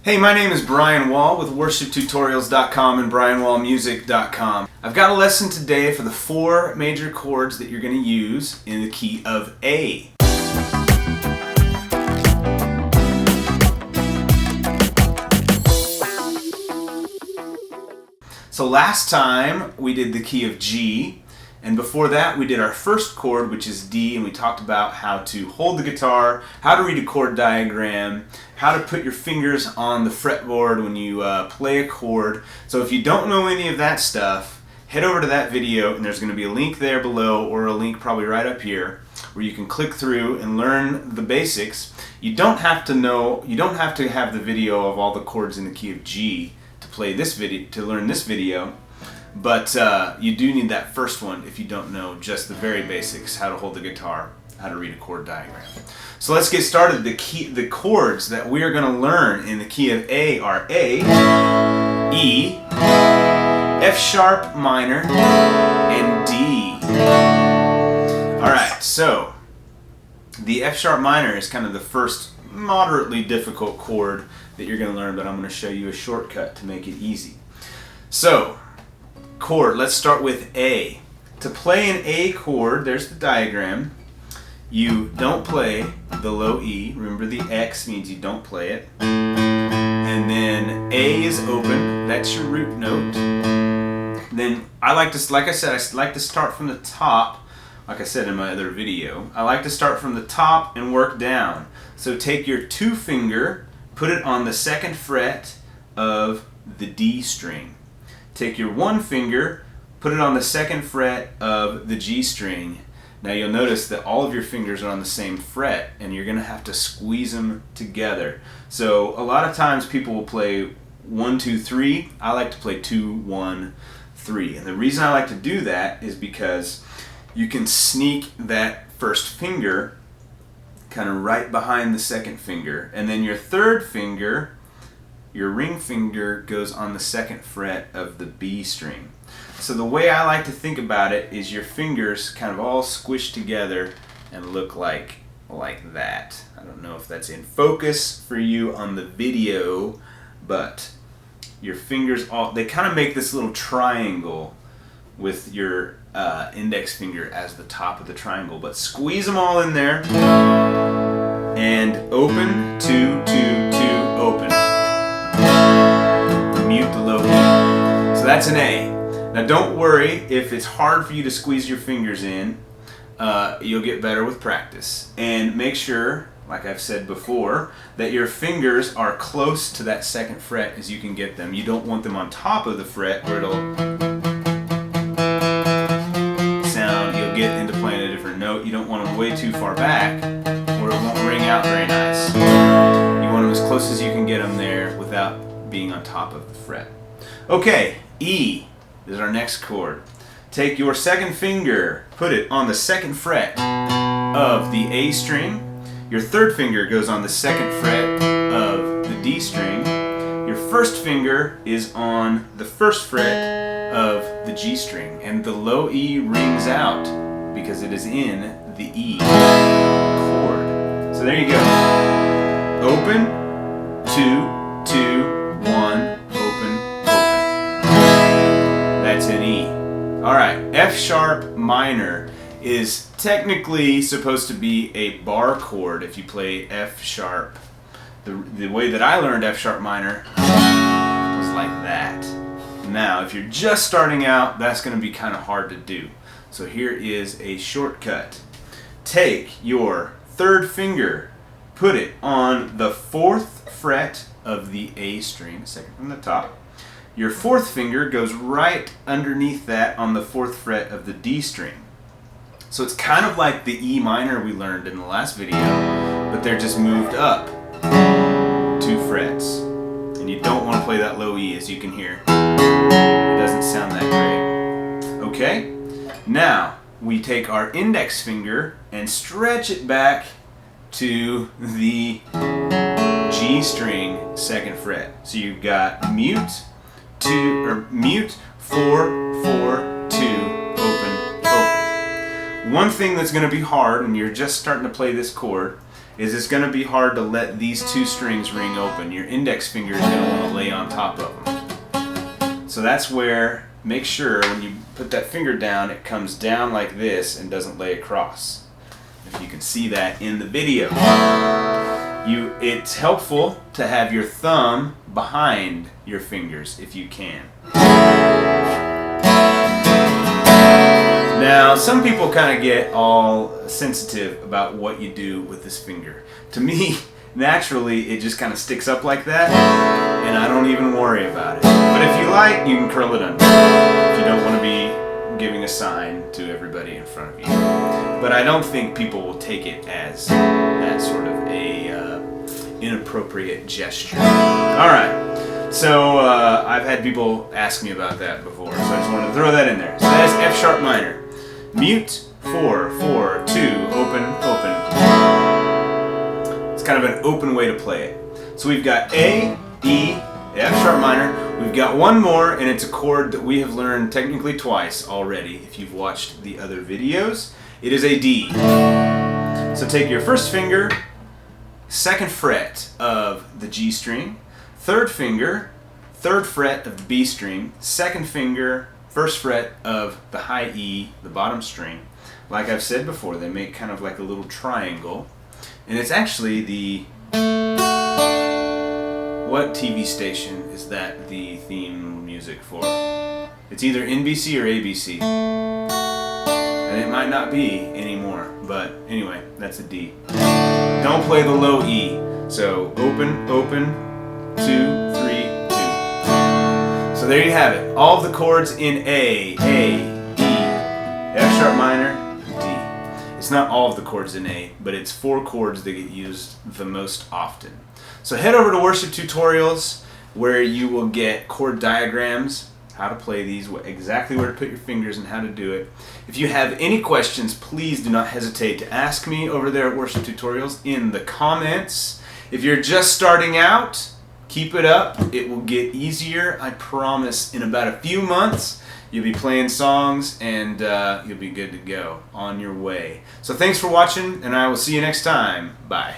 Hey, my name is Brian Wall with worshiptutorials.com and brianwallmusic.com. I've got a lesson today for the 4 major chords that you're going to use in the key of A. So last time we did the key of G, and before that we did our first chord, which is D, and we talked about how to hold the guitar, how to read a chord diagram, how to put your fingers on the fretboard when you play a chord. So if you don't know any of that stuff, head over to that video, and there's going to be a link there below, or a link probably right up here, where you can click through and learn the basics. You don't have to have the video of all the chords in the key of G to play this video, to learn this video. But you do need that first one if you don't know just the very basics, how to hold the guitar, how to read a chord diagram. So let's get started. The chords that we are going to learn in the key of A are A, E, F sharp minor, and D. Alright, so the F sharp minor is kind of the first moderately difficult chord that you're going to learn, but I'm going to show you a shortcut to make it easy. So, chord, let's start with A. To play an A chord, there's the diagram. You don't play the low E. Remember, the X means you don't play it. And then A is open. That's your root note. Then I like to, like I said, I like to start from the top. Like I said in my other video, I like to start from the top and work down. So take your 2 finger, put it on the 2nd fret of the D string. Take your 1 finger, put it on the 2nd fret of the G string. Now you'll notice that all of your fingers are on the same fret, and you're going to have to squeeze them together. So a lot of times people will play 1, 2, 3. I like to play 2, 1, 3. And the reason I like to do that is because you can sneak that first finger kind of right behind the 2nd finger, and then your 3rd finger, your ring finger, goes on the 2nd fret of the B string. So the way I like to think about it is your fingers kind of all squished together and look like that. I don't know if that's in focus for you on the video, but your fingers they kind of make this little triangle with your index finger as the top of the triangle, but squeeze them all in there and open, 2, 2, 2, open. Mute the low E. So that's an A. Now don't worry if it's hard for you to squeeze your fingers in. You'll get better with practice. And make sure, like I've said before, that your fingers are close to that 2nd fret as you can get them. You don't want them on top of the fret where it'll sound, you'll get into playing a different note. You don't want them way too far back or it won't ring out very nice. You want them as close as you can get them there without being on top of the fret. Okay, E is our next chord. Take your 2nd finger, put it on the 2nd fret of the A string. Your 3rd finger goes on the 2nd fret of the D string. Your 1st finger is on the 1st fret of the G string, and the low E rings out because it is in the E chord. So there you go. Open, 2, 2, 1, open, open. That's an E. Alright, F sharp minor is technically supposed to be a bar chord if you play F sharp. The way that I learned F sharp minor was like that. Now, if you're just starting out, that's going to be kind of hard to do. So here is a shortcut. Take your 3rd finger, put it on the 4th fret of the A string, 2nd from the top. Your 4th finger goes right underneath that on the 4th fret of the D string. So it's kind of like the E minor we learned in the last video, but they're just moved up 2 frets. And you don't want to play that low E, as you can hear. It doesn't sound that great. Okay? Now, we take our index finger and stretch it back to the G string 2nd fret. So you've got mute, 2, or mute, 4, 4, 2, open, open. One thing that's going to be hard when you're just starting to play this chord is it's going to be hard to let these two strings ring open. Your index finger is going to want to lay on top of them. So that's where, make sure when you put that finger down, it comes down like this and doesn't lay across. If you can see that in the video. It's helpful to have your thumb behind your fingers if you can. Now, some people kind of get all sensitive about what you do with this finger. To me, naturally, it just kind of sticks up like that, and I don't even worry about it. But if you like, you can curl it under if you don't want to be giving a sign to everybody in front of you. But I don't think people will take it as that sort of a inappropriate gesture. Alright, so I've had people ask me about that before, so I just wanted to throw that in there. So that is F sharp minor. Mute, 4, 4, 2, open, open. It's kind of an open way to play it. So we've got A, E, F sharp minor. We've got one more, and it's a chord that we have learned technically twice already if you've watched the other videos. It is a D. So take your first finger, second fret of the G string, third finger, third fret of the B string, second finger, first fret of the high E, the bottom string. Like I've said before, they make kind of like a little triangle. And it's actually the... What TV station is that the theme music for? It's either NBC or ABC. And it might not be anymore, but anyway, that's a D. Don't play the low E. So open, open, 2, 3, 2. So there you have it. All of the chords in A, E, F sharp minor, D. It's not all of the chords in A, but it's 4 chords that get used the most often. So head over to Worship Tutorials where you will get chord diagrams, how to play these, exactly where to put your fingers and how to do it. If you have any questions, please do not hesitate to ask me over there at Worship Tutorials in the comments. If you're just starting out, keep it up. It will get easier. I promise in about a few months you'll be playing songs and you'll be good to go on your way. So thanks for watching, and I will see you next time. Bye.